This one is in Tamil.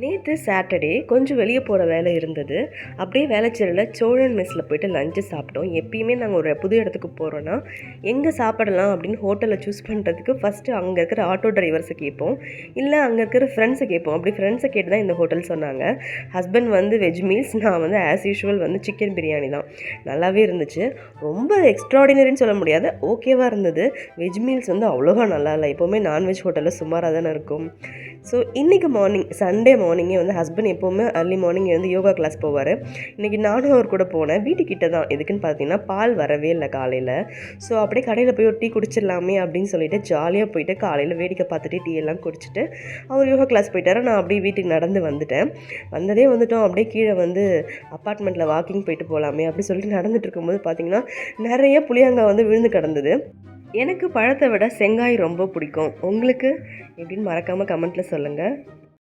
நேற்று சாட்டர்டே கொஞ்சம் வெளியே போகிற வேலை இருந்தது. அப்படியே வேளச்சேரியில் சோழன் மெஸ்ஸில் போயிட்டு லஞ்சு சாப்பிட்டோம். எப்பயுமே நாங்கள் ஒரு புது இடத்துக்கு போகிறோன்னா எங்கே சாப்பிடலாம் அப்படின்னு ஹோட்டலை சூஸ் பண்ணுறதுக்கு ஃபஸ்ட்டு அங்கே இருக்கிற ஆட்டோ டிரைவர்ஸை கேட்போம், இல்லை அங்கே இருக்கிற ஃப்ரெண்ட்ஸை கேட்போம். அப்படி ஃப்ரெண்ட்ஸை கேட்டு தான் இந்த ஹோட்டல் சொன்னாங்க. ஹஸ்பண்ட் வந்து வெஜ் மீல்ஸ், நான் வந்து ஆஸ் யூஷுவல் வந்து சிக்கன் பிரியாணி தான். நல்லாவே இருந்துச்சு. ரொம்ப எக்ஸ்ட்ராடினரின்னு சொல்ல முடியாது, ஓகேவாக இருந்தது. வெஜ் மீல்ஸ் வந்து அவ்வளோவா நல்லா இல்லை. எப்போவுமே நான்வெஜ் ஹோட்டலில் சுமாராக தானே இருக்கும். ஸோ இன்றைக்கி மார்னிங் சண்டே மார்னிங்கே வந்து ஹஸ்பண்ட் எப்போவுமே அர்லி மார்னிங் வந்து யோகா கிளாஸ் போவார். இன்றைக்கி நானும் அவர் கூட போனேன். வீட்டுக்கிட்ட தான். எதுக்குன்னு பார்த்தீங்கன்னா பால் வரவே இல்லை காலையில். ஸோ அப்படியே கடையில் போய் ஒரு டீ குடிச்சிடலாமே அப்படின்னு சொல்லிட்டு ஜாலியாக போயிட்டு காலையில் வேடிக்கை பார்த்துட்டு டீ எல்லாம் குடிச்சிட்டு அவர் யோகா கிளாஸ் போயிட்டார். நான் அப்படியே வீட்டுக்கு நடந்து வந்துட்டேன். வந்துட்டோம். அப்படியே கீழே வந்து அப்பார்ட்மெண்ட்டில் வாக்கிங் போயிட்டு போகலாமே அப்படி சொல்லிட்டு நடந்துட்டு இருக்கும்போது பார்த்தீங்கன்னா நிறைய புளியங்காய் வந்து விழுந்து கிடந்தது. எனக்கு பழத்தை விட செங்காய் ரொம்ப பிடிக்கும். உங்களுக்கு எப்படின்னு மறக்காமல் கமெண்ட்டில் சொல்லுங்கள்.